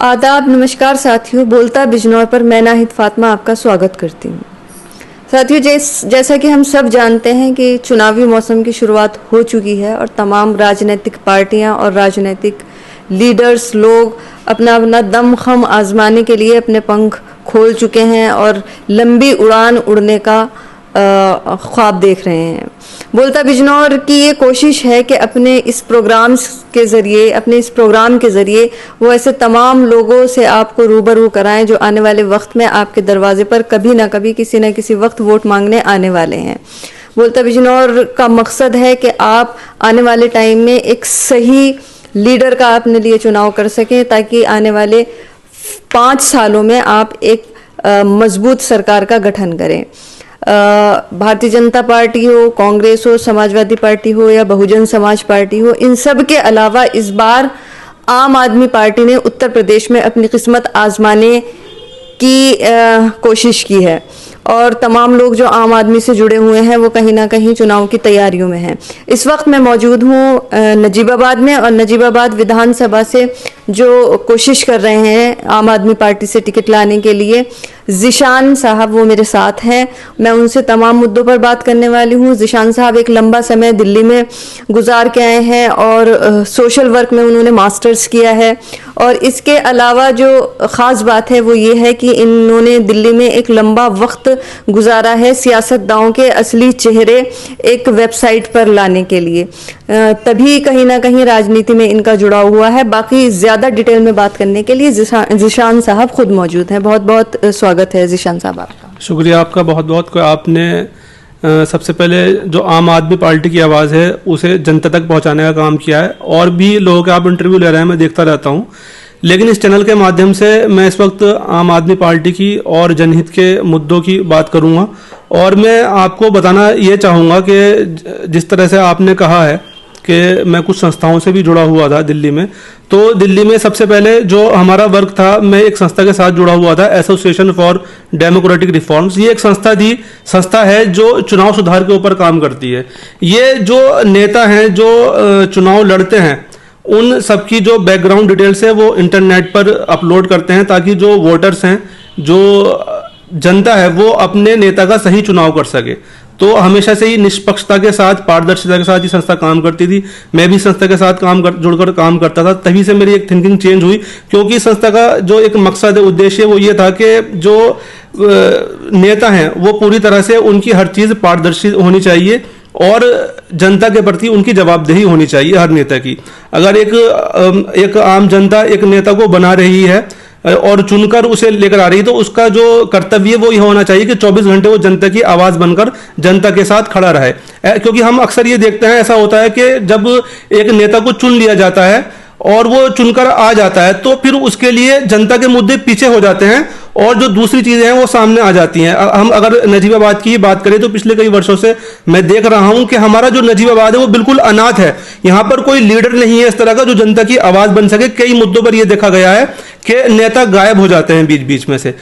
आदाब, नमस्कार साथियों। बोलता बिजनौर पर मैं नाहिद फातिमा आपका स्वागत करती हूँ। साथियों, जैसा कि हम सब जानते हैं कि चुनावी मौसम की शुरुआत हो चुकी है और तमाम राजनीतिक पार्टियां और राजनीतिक लीडर्स लोग अपना अपना दम खम आजमाने के लिए अपने पंख खोल चुके हैं और लंबी उड़ान उड़ने का ख्वाब देख रहे हैं। बोलता बिजनौर की ये कोशिश है कि अपने इस प्रोग्राम के ज़रिए वो ऐसे तमाम लोगों से आपको रूबरू कराएं जो आने वाले वक्त में आपके दरवाजे पर कभी ना कभी किसी न किसी वक्त वोट मांगने आने वाले हैं। बोलता बिजनौर का मकसद है कि आप आने वाले टाइम में एक सही लीडर का अपने लिए चुनाव कर सकें ताकि आने वाले 5 सालों में आप एक मजबूत सरकार का गठन करें। भारतीय जनता पार्टी हो, कांग्रेस हो, समाजवादी पार्टी हो या बहुजन समाज पार्टी हो, इन सब के अलावा इस बार आम आदमी पार्टी ने उत्तर प्रदेश में अपनी किस्मत आजमाने की कोशिश की है और तमाम लोग जो आम आदमी से जुड़े हुए हैं वो कहीं ना कहीं चुनाव की तैयारियों में हैं। इस वक्त मैं मौजूद हूँ नजीबाबाद में और नजीबाबाद विधानसभा से जो कोशिश कर रहे हैं आम आदमी पार्टी से टिकट लाने के लिए ज़ीशान साहब, वो मेरे साथ हैं। मैं उनसे तमाम मुद्दों पर बात करने वाली हूँ। ज़ीशान साहब एक लंबा समय दिल्ली में गुजार के आए हैं और सोशल वर्क में उन्होंने मास्टर्स किया है और इसके अलावा जो ख़ास बात है वो ये है कि इन्होंने दिल्ली में एक लंबा वक्त गुजारा है सियासतदानों के असली चेहरे एक वेबसाइट पर लाने के लिए, तभी कहीं ना कहीं राजनीति में इनका जुड़ाव हुआ है। बाकी ज़्यादा डिटेल में बात करने के लिए ज़ीशान साहब खुद मौजूद हैं। बहुत बहुत स्वागत है ज़ीशान साहब आपका। शुक्रिया आपका बहुत बहुत। आपने सबसे पहले जो आम आदमी पार्टी की आवाज़ है उसे जनता तक पहुंचाने का काम किया है और भी लोगों के आप इंटरव्यू ले रहे हैं, मैं देखता रहता हूं। लेकिन इस चैनल के माध्यम से मैं इस वक्त आम आदमी पार्टी की और जनहित के मुद्दों की बात करूंगा और मैं आपको बताना ये चाहूँगा कि जिस तरह से आपने कहा है कि मैं कुछ संस्थाओं से भी जुड़ा हुआ था दिल्ली में, तो दिल्ली में सबसे पहले जो हमारा वर्क था, मैं एक संस्था के साथ जुड़ा हुआ था, एसोसिएशन फॉर डेमोक्रेटिक रिफॉर्म्स। ये एक संस्था है जो चुनाव सुधार के ऊपर काम करती है। ये जो नेता हैं जो चुनाव लड़ते हैं उन सबकी जो बैकग्राउंड डिटेल्स है वो इंटरनेट पर अपलोड करते हैं ताकि जो वोटर्स हैं, जो जनता है, वो अपने नेता का सही चुनाव कर सके। तो हमेशा से ही निष्पक्षता के साथ, पारदर्शिता के साथ ये संस्था काम करती थी। मैं भी संस्था के साथ जुड़कर काम करता था। तभी से मेरी एक थिंकिंग चेंज हुई, क्योंकि संस्था का जो एक मकसद है, उद्देश्य, वो ये था कि जो नेता हैं वो पूरी तरह से उनकी हर चीज़ पारदर्शी होनी चाहिए और जनता के प्रति उनकी जवाबदेही होनी चाहिए हर नेता की। अगर एक आम जनता एक नेता को बना रही है और चुनकर उसे लेकर आ रही है तो उसका जो कर्तव्य है वो यह होना चाहिए कि 24 घंटे वो जनता की आवाज़ बनकर जनता के साथ खड़ा रहे। क्योंकि हम अक्सर ये देखते हैं, ऐसा होता है कि जब एक नेता को चुन लिया जाता है और वो चुनकर आ जाता है तो फिर उसके लिए जनता के मुद्दे पीछे हो जाते हैं और जो दूसरी चीज़ें हैं वो सामने आ जाती हैं। हम अगर नजीबाबाद की बात करें तो पिछले कई वर्षों से मैं देख रहा हूं कि हमारा जो नजीबाबाद है वो बिल्कुल अनाथ है। यहाँ पर कोई लीडर नहीं है इस तरह का जो जनता की आवाज़ बन सके। कई मुद्दों पर यह देखा गया है कि नेता गायब हो जाते हैं बीच बीच में से।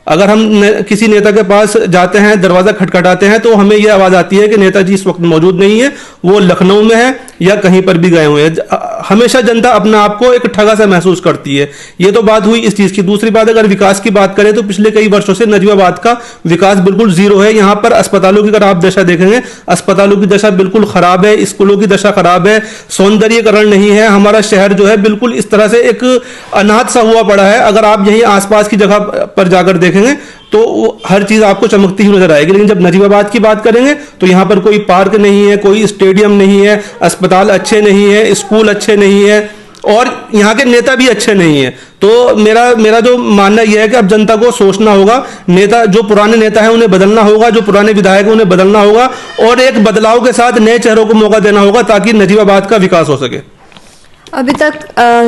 अगर हम किसी नेता के पास जाते हैं, दरवाज़ा खटखटाते हैं, तो हमें यह आवाज़ आती है कि नेताजी इस वक्त मौजूद नहीं है, वो लखनऊ में है या कहीं पर भी गए हुए हैं। हमेशा जनता अपने आप को एक ठगा सा महसूस करती है। ये तो बात हुई इस चीज़ की। दूसरी बात, अगर विकास की बात करें तो पिछले कई वर्षों से नजीबाबाद का विकास बिल्कुल जीरो है। यहाँ पर अस्पतालों की अगर आप दशा देखेंगे, अस्पतालों की दशा बिल्कुल खराब है, स्कूलों की दशा खराब है, सौंदर्यीकरण नहीं है। हमारा शहर जो है बिल्कुल इस तरह से एक अनाथ सा हुआ पड़ा है। अगर आप यहीं आसपास की जगह पर जाकर देखेंगे तो हर चीज आपको चमकती हुई नजर आएगी। लेकिन जब नजीबाबाद की बात करेंगे तो यहाँ पर कोई पार्क नहीं है, कोई स्टेडियम नहीं है, अस्पताल अच्छे नहीं है, स्कूल अच्छे नहीं है और यहाँ के नेता भी अच्छे नहीं है। तो मेरा जो मानना यह है कि अब जनता को सोचना होगा, नेता जो पुराने नेता हैं उन्हें बदलना होगा, जो पुराने विधायक हैं उन्हें बदलना होगा और एक बदलाव के साथ नए चेहरों को मौका देना होगा ताकि नजीबाबाद का विकास हो सके। अभी तक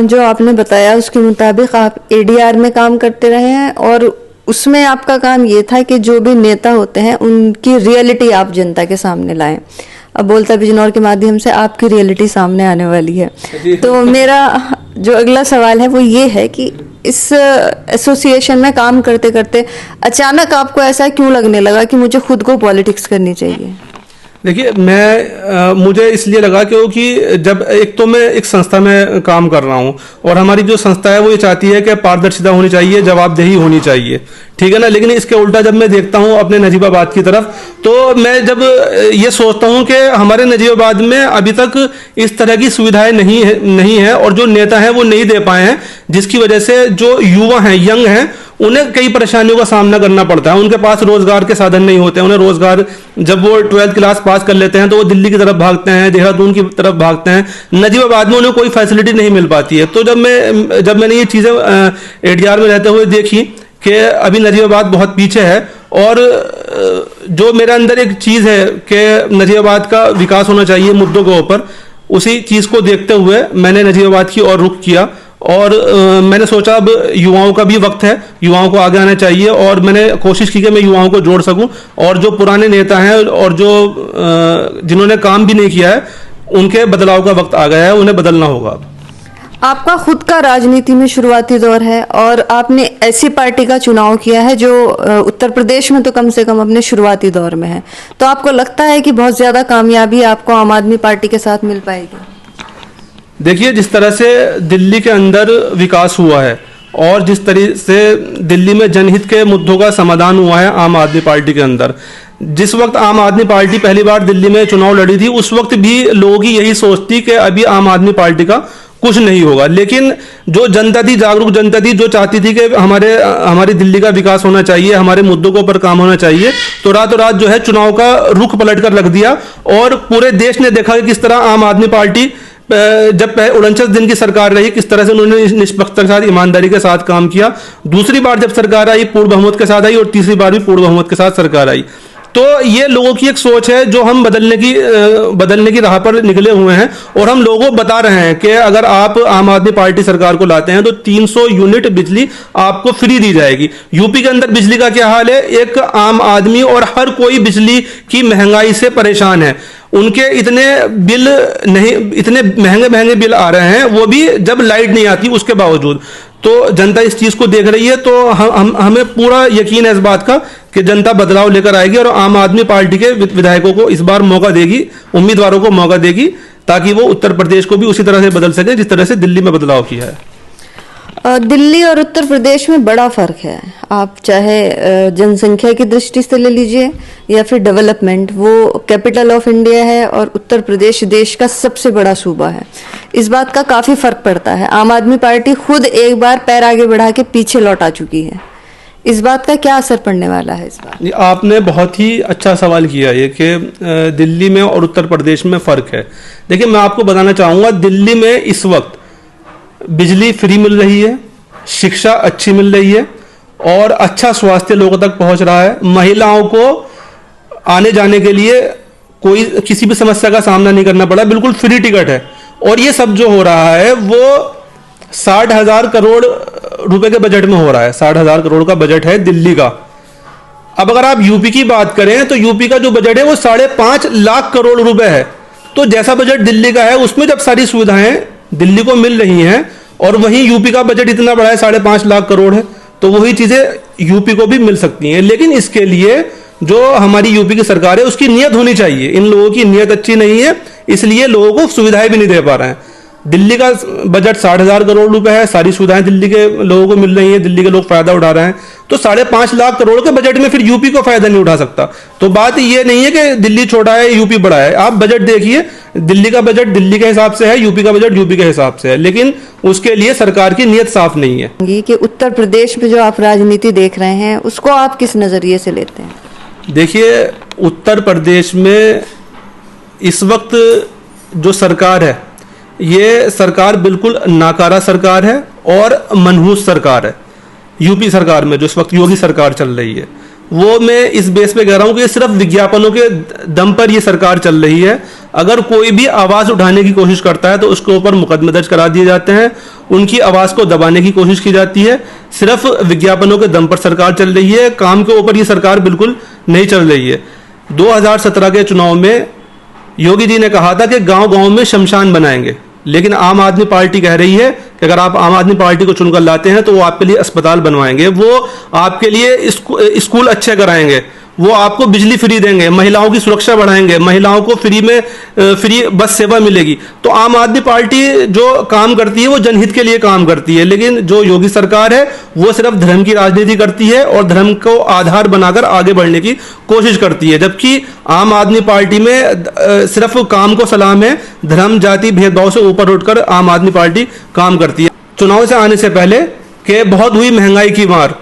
जो आपने बताया उसके मुताबिक आप एडीआर में काम करते रहे हैं और उसमें आपका काम ये था कि जो भी नेता होते हैं उनकी रियलिटी आप जनता के सामने लाएं। अब बोलता बिजनौर के माध्यम से आपकी रियलिटी सामने आने वाली है। तो जो अगला सवाल है वो ये है कि इस एसोसिएशन में काम करते करते अचानक आपको ऐसा क्यों लगने लगा कि मुझे खुद को पॉलिटिक्स करनी चाहिए? देखिए, मुझे इसलिए लगा क्योंकि जब एक तो मैं एक संस्था में काम कर रहा हूँ और हमारी जो संस्था है वो ये चाहती है कि पारदर्शिता होनी चाहिए, जवाबदेही होनी चाहिए, ठीक है ना। लेकिन इसके उल्टा जब मैं देखता हूँ अपने नजीबाबाद की तरफ, तो मैं जब ये सोचता हूँ कि हमारे नजीबाबाद में अभी तक इस तरह की सुविधाएं नहीं है और जो नेता हैं वो नहीं दे पाए हैं, जिसकी वजह से जो युवा हैं, यंग हैं, उन्हें कई परेशानियों का सामना करना पड़ता है। उनके पास रोजगार के साधन नहीं होते, उन्हें रोजगार, जब वो 12th क्लास पास कर लेते हैं तो वो दिल्ली की तरफ भागते हैं, देहरादून की तरफ भागते हैं, नजीबाबाद में उन्हें कोई फैसिलिटी नहीं मिल पाती है। तो जब मैंने ये चीज़ें एडीआर में रहते हुए देखी कि अभी नजीबाबाद बहुत पीछे है, और जो मेरे अंदर एक चीज़ है कि नजीबाबाद का विकास होना चाहिए मुद्दों के ऊपर, उसी चीज़ को देखते हुए मैंने नजीबाबाद की ओर रुख किया और मैंने सोचा अब युवाओं का भी वक्त है, युवाओं को आगे आना चाहिए, और मैंने कोशिश की कि मैं युवाओं को जोड़ सकूं, और जो पुराने नेता हैं और जो जिन्होंने काम भी नहीं किया है, उनके बदलाव का वक्त आ गया है, उन्हें बदलना होगा। आपका खुद का राजनीति में शुरुआती दौर है और आपने ऐसी पार्टी का चुनाव किया है जो उत्तर प्रदेश में तो कम से कम अपने शुरुआती दौर में है, तो आपको लगता है कि बहुत ज़्यादा कामयाबी आपको आम आदमी पार्टी के साथ मिल पाएगी? देखिए, जिस तरह से दिल्ली के अंदर विकास हुआ है और जिस तरह से दिल्ली में जनहित के मुद्दों का समाधान हुआ है आम आदमी पार्टी के अंदर, जिस वक्त आम आदमी पार्टी पहली बार दिल्ली में चुनाव लड़ी थी, उस वक्त भी लोगों की यही सोच थी कि अभी आम आदमी पार्टी का कुछ नहीं होगा। लेकिन जो जनता थी, जागरूक जनता थी, जो चाहती थी कि हमारी दिल्ली का विकास होना चाहिए, हमारे मुद्दों के ऊपर काम होना चाहिए, तो रातों रात जो है चुनाव का रुख पलट कर रख दिया, और पूरे देश ने देखा कि किस तरह आम आदमी पार्टी जब 49 दिन की सरकार रही, किस तरह से उन्होंने निष्पक्षता के साथ, ईमानदारी के साथ काम किया। दूसरी बार जब सरकार आई, पूर्ण बहुमत के साथ आई, और तीसरी बार भी पूर्ण बहुमत के साथ सरकार आई। तो ये लोगों की एक सोच है जो हम बदलने की राह पर निकले हुए हैं, और हम लोगों को बता रहे हैं कि अगर आप आम आदमी पार्टी सरकार को लाते हैं तो 300 यूनिट बिजली आपको फ्री दी जाएगी। यूपी के अंदर बिजली का क्या हाल है, एक आम आदमी और हर कोई बिजली की महंगाई से परेशान है। उनके इतने महंगे बिल आ रहे हैं, वो भी जब लाइट नहीं आती उसके बावजूद। तो जनता इस चीज को देख रही है, तो हमें पूरा यकीन है इस बात का कि जनता बदलाव लेकर आएगी और आम आदमी पार्टी के विधायकों को इस बार मौका देगी, उम्मीदवारों को मौका देगी, ताकि वो उत्तर प्रदेश को भी उसी तरह से बदल सके जिस तरह से दिल्ली में बदलाव किया है। दिल्ली और उत्तर प्रदेश में बड़ा फर्क है। आप चाहे जनसंख्या की दृष्टि से ले लीजिए या फिर डेवलपमेंट, वो कैपिटल ऑफ इंडिया है और उत्तर प्रदेश देश का सबसे बड़ा सूबा है। इस बात का काफी फर्क पड़ता है। आम आदमी पार्टी खुद एक बार पैर आगे बढ़ा के पीछे लौट आ चुकी है। इस बात का क्या असर पड़ने वाला है इस बार? आपने बहुत ही अच्छा सवाल किया ये कि दिल्ली में और उत्तर प्रदेश में फर्क है। देखिए, मैं आपको बताना चाहूंगा, दिल्ली में इस वक्त बिजली फ्री मिल रही है, शिक्षा अच्छी मिल रही है, और अच्छा स्वास्थ्य लोगों तक पहुंच रहा है। महिलाओं को आने जाने के लिए कोई किसी भी समस्या का सामना नहीं करना पड़ा, बिल्कुल फ्री टिकट है। और ये सब जो हो रहा है वो 60,000 करोड़ रुपए के बजट में हो रहा है। 60,000 करोड़ का बजट है दिल्ली का। अब अगर आप यूपी की बात करें तो यूपी का जो बजट है वो 5.5 लाख करोड़ रुपए है। तो जैसा बजट दिल्ली का है, उसमें जब सारी सुविधाएं दिल्ली को मिल रही हैं, और वहीं यूपी का बजट इतना बड़ा है, 5.5 लाख करोड़ है, तो वही चीजें यूपी को भी मिल सकती हैं। लेकिन इसके लिए जो हमारी यूपी की सरकार है उसकी नीयत होनी चाहिए। इन लोगों की नीयत अच्छी नहीं है, इसलिए लोगों को सुविधाएं भी नहीं दे पा रहे हैं। दिल्ली का बजट 60,000 करोड़ रुपए है, सारी सुविधाएं दिल्ली के लोगों को मिल रही हैं, दिल्ली के लोग फायदा उठा रहे हैं, तो 5.5 लाख करोड़ के बजट में फिर यूपी को फायदा नहीं उठा सकता। तो बात ये नहीं है कि दिल्ली छोटा है यूपी बड़ा है। आप बजट देखिए, दिल्ली का बजट दिल्ली के हिसाब से है, यूपी का बजट यूपी के हिसाब से है, लेकिन उसके लिए सरकार की नीयत साफ नहीं है। कि उत्तर प्रदेश में जो आप राजनीति देख रहे हैं उसको आप किस नजरिए से लेते हैं? देखिए, उत्तर प्रदेश में इस वक्त जो सरकार है, ये सरकार बिल्कुल नाकारा सरकार है और मनहूस सरकार है। यूपी सरकार में जो इस वक्त योगी सरकार चल रही है, वो मैं इस बेस पे कह रहा हूं कि सिर्फ विज्ञापनों के दम पर ये सरकार चल रही है। अगर कोई भी आवाज उठाने की कोशिश करता है तो उसके ऊपर मुकदमे दर्ज करा दिए जाते हैं, उनकी आवाज को दबाने की कोशिश की जाती है। सिर्फ विज्ञापनों के दम पर सरकार चल रही है, काम के ऊपर ये सरकार बिल्कुल नहीं चल रही है। 2017 के चुनाव में योगी जी ने कहा था कि गांव गांव में शमशान बनाएंगे, लेकिन आम आदमी पार्टी कह रही है कि अगर आप आम आदमी पार्टी को चुनकर लाते हैं तो वो आपके लिए अस्पताल बनवाएंगे, वो आपके लिए स्कूल अच्छे कराएंगे, वो आपको बिजली फ्री देंगे, महिलाओं की सुरक्षा बढ़ाएंगे, महिलाओं को फ्री बस सेवा मिलेगी। तो आम आदमी पार्टी जो काम करती है वो जनहित के लिए काम करती है। लेकिन जो योगी सरकार है वो सिर्फ धर्म की राजनीति करती है और धर्म को आधार बनाकर आगे बढ़ने की कोशिश करती है, जबकि आम आदमी पार्टी में सिर्फ काम को सलाम है, धर्म जाति भेदभाव से ऊपर उठकर आम आदमी पार्टी काम करती है। चुनाव से आने से पहले कि बहुत हुई महंगाई की मार,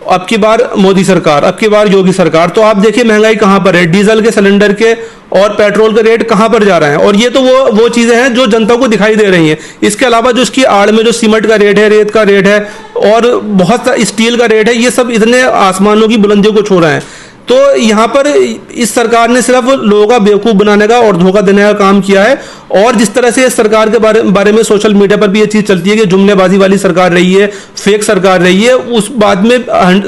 अब की बार मोदी सरकार, अब की बार योगी सरकार, तो आप देखिए महंगाई कहां पर है, डीजल के सिलेंडर के और पेट्रोल के रेट कहां पर जा रहे हैं। और ये तो वो चीजें हैं जो जनता को दिखाई दे रही हैं। इसके अलावा जो इसकी आड़ में जो सीमेंट का रेट है, रेत का रेट है और बहुत सा स्टील का रेट है, ये सब इतने आसमानों की बुलंदियों को छू रहे हैं। तो यहाँ पर इस सरकार ने सिर्फ लोगों का बेवकूफ़ बनाने का और धोखा देने का काम किया है। और जिस तरह से इस सरकार के बारे में सोशल मीडिया पर भी ये चीज़ चलती है कि जुमलेबाजी वाली सरकार रही है, फेक सरकार रही है, उस बात में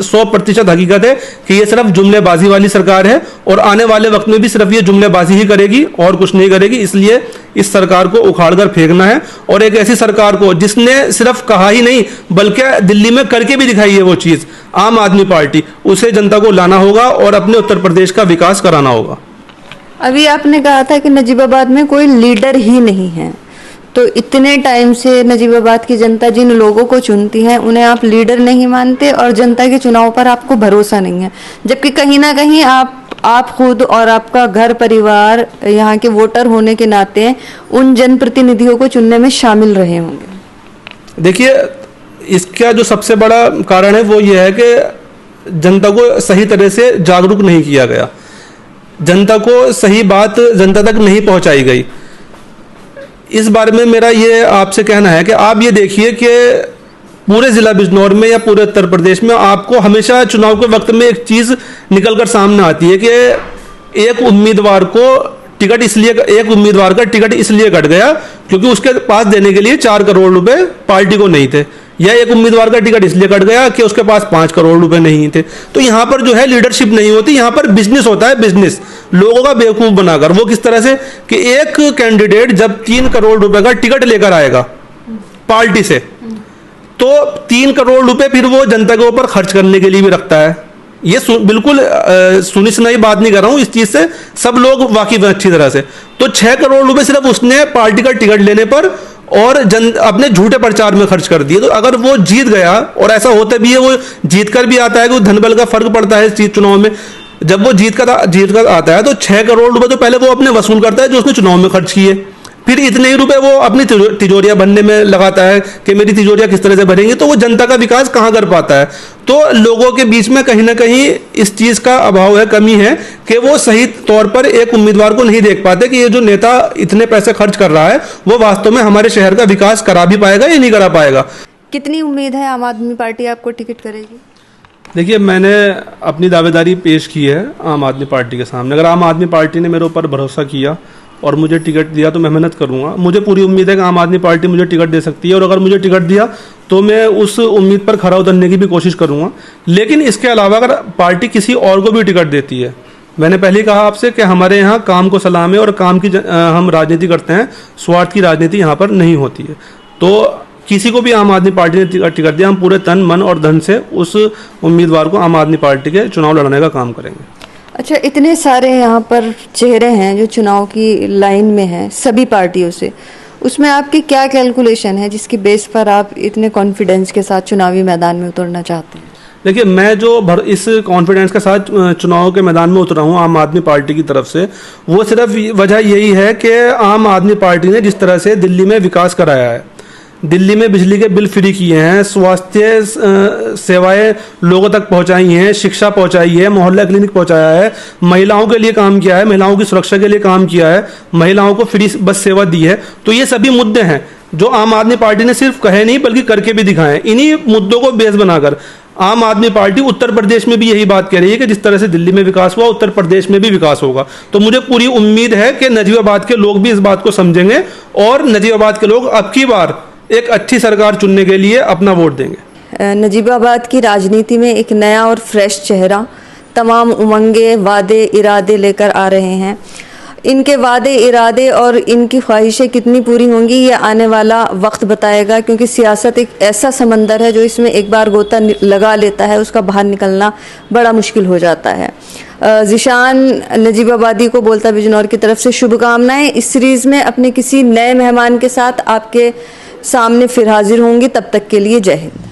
100% हकीकत है कि ये सिर्फ जुमलेबाजी वाली सरकार है और आने वाले वक्त में भी सिर्फ ये जुमलेबाजी ही करेगी और कुछ नहीं करेगी। इसलिए इस सरकार को उखाड़ कर फेंकना है और एक ऐसी सरकार को जिसने सिर्फ कहा ही नहीं बल्कि दिल्ली में करके भी दिखाई है वो चीज़, आम आदमी पार्टी, उसे जनता को लाना होगा और अपने उत्तर प्रदेश का विकास कराना होगा। अभी आपने कहा था कि नजीबाबाद में कोई लीडर ही नहीं है, तो इतने टाइम से नजीबाबाद की जनता जिन लोगों को चुनती है उन्हें आप लीडर नहीं मानते और जनता के चुनाव पर आपको भरोसा नहीं है, जबकि कहीं ना कहीं आप खुद और आपका घर परिवार यहाँ के वोटर होने के नाते उन जनप्रतिनिधियों को चुनने में शामिल रहे होंगे। देखिए, इसका जो सबसे बड़ा कारण है वो ये है कि जनता को सही तरह से जागरूक नहीं किया गया, जनता को सही बात जनता तक नहीं पहुंचाई गई। इस बारे में मेरा ये आपसे कहना है कि आप ये देखिए कि पूरे ज़िला बिजनौर में या पूरे उत्तर प्रदेश में आपको हमेशा चुनाव के वक्त में एक चीज़ निकल कर सामने आती है कि एक उम्मीदवार का टिकट इसलिए कट गया क्योंकि उसके पास देने के लिए 4 करोड़ रुपए पार्टी को नहीं थे, या एक उम्मीदवार का टिकट इसलिए कट गया कि उसके पास 5 करोड़ रुपए नहीं थे। तो यहाँ पर जो है लीडरशिप नहीं होती, यहाँ पर बिजनेस होता है, बिजनेस लोगों का बेवकूफ़ बनाकर। वो किस तरह से कि एक कैंडिडेट जब 3 करोड़ रुपए का टिकट लेकर आएगा पार्टी से, तो 3 करोड़ रुपए फिर वो जनता के ऊपर खर्च करने के लिए भी रखता है। ये बिल्कुल सुनी सुनाई बात नहीं कर रहा हूँ, इस चीज़ से सब लोग वाकिफ हैं अच्छी तरह से। तो 6 करोड़ रुपए सिर्फ उसने पार्टी का टिकट लेने पर और अपने झूठे प्रचार में खर्च कर दिए। तो अगर वो जीत गया, और ऐसा होता भी है, वो जीत कर भी आता है कि धन बल का फर्क पड़ता है इस चीज चुनाव में, जब वो जीत कर आता है तो 6 करोड़ रुपए तो पहले वो अपने वसूल करता है जो उसने चुनाव में खर्च किए, फिर इतने ही रुपए वो अपनी तिजोरियां भरने में लगाता है कि मेरी तिजोरियां किस तरह से भरेंगी। तो वो जनता का विकास कहाँ कर पाता है। तो लोगों के बीच में कहीं ना कहीं इस चीज का अभाव है, कमी है कि वो सही तौर पर एक उम्मीदवार को नहीं देख पाते कि ये जो नेता इतने पैसे खर्च कर रहा है वो वास्तव में हमारे शहर का विकास करा भी पाएगा या नहीं करा पाएगा। कितनी उम्मीद है आम आदमी पार्टी आपको टिकट करेगी? देखिए, मैंने अपनी दावेदारी पेश की है आम आदमी पार्टी के सामने। अगर आम आदमी पार्टी ने मेरे ऊपर भरोसा किया और मुझे टिकट दिया तो मैं मेहनत करूंगा। मुझे पूरी उम्मीद है कि आम आदमी पार्टी मुझे टिकट दे सकती है और अगर मुझे टिकट दिया तो मैं उस उम्मीद पर खरा उतरने की भी कोशिश करूंगा। लेकिन इसके अलावा अगर पार्टी किसी और को भी टिकट देती है, मैंने पहले ही कहा आपसे कि हमारे यहाँ काम को सलाम है और काम की हम राजनीति करते हैं, स्वार्थ की राजनीति यहाँ पर नहीं होती है। तो किसी को भी आम आदमी पार्टी ने टिकट दिया, हम पूरे तन मन और धन से उस उम्मीदवार को आम आदमी पार्टी के चुनाव लड़ने का काम करेंगे। अच्छा, इतने सारे यहाँ पर चेहरे हैं जो चुनाव की लाइन में हैं सभी पार्टियों से, उसमें आपकी क्या कैलकुलेशन है जिसकी बेस पर आप इतने कॉन्फिडेंस के साथ चुनावी मैदान में उतरना चाहते हैं? देखिए, मैं जो इस कॉन्फिडेंस के साथ चुनाव के मैदान में उतरा हूँ आम आदमी पार्टी की तरफ से, वो सिर्फ वजह यही है कि आम आदमी पार्टी ने जिस तरह से दिल्ली में विकास कराया है, दिल्ली में बिजली के बिल फ्री किए हैं, स्वास्थ्य सेवाएं लोगों तक पहुंचाई हैं, शिक्षा पहुंचाई है, मोहल्ला क्लिनिक पहुंचाया है, महिलाओं के लिए काम किया है, महिलाओं की सुरक्षा के लिए काम किया है, महिलाओं को फ्री बस सेवा दी है। तो ये सभी मुद्दे हैं जो आम आदमी पार्टी ने सिर्फ कहे नहीं बल्कि करके भी दिखाए हैं। इन्हीं मुद्दों को बेस बनाकर आम आदमी पार्टी उत्तर प्रदेश में भी यही बात कह रही है कि जिस तरह से दिल्ली में विकास हुआ उत्तर प्रदेश में भी विकास होगा। तो मुझे पूरी उम्मीद है कि नजीबाबाद के लोग भी इस बात को समझेंगे और नजीबाबाद के लोग अब की बार एक अच्छी सरकार चुनने के लिए अपना वोट देंगे। नजीबाबाद की राजनीति में एक नया और फ्रेश चेहरा तमाम उमंगे, वादे, इरादे लेकर आ रहे हैं। इनके वादे इरादे और इनकी ख्वाहिशें कितनी पूरी होंगी ये आने वाला वक्त बताएगा, क्योंकि सियासत एक ऐसा समंदर है जो इसमें एक बार गोता लगा लेता है उसका बाहर निकलना बड़ा मुश्किल हो जाता है। ज़िशान नजीबाबादी को बोलता बिजनौर की तरफ से शुभकामनाएं। इस सीरीज़ में अपने किसी नए मेहमान के साथ आपके सामने फिर हाजिर होंगी, तब तक के लिए जय हिंद।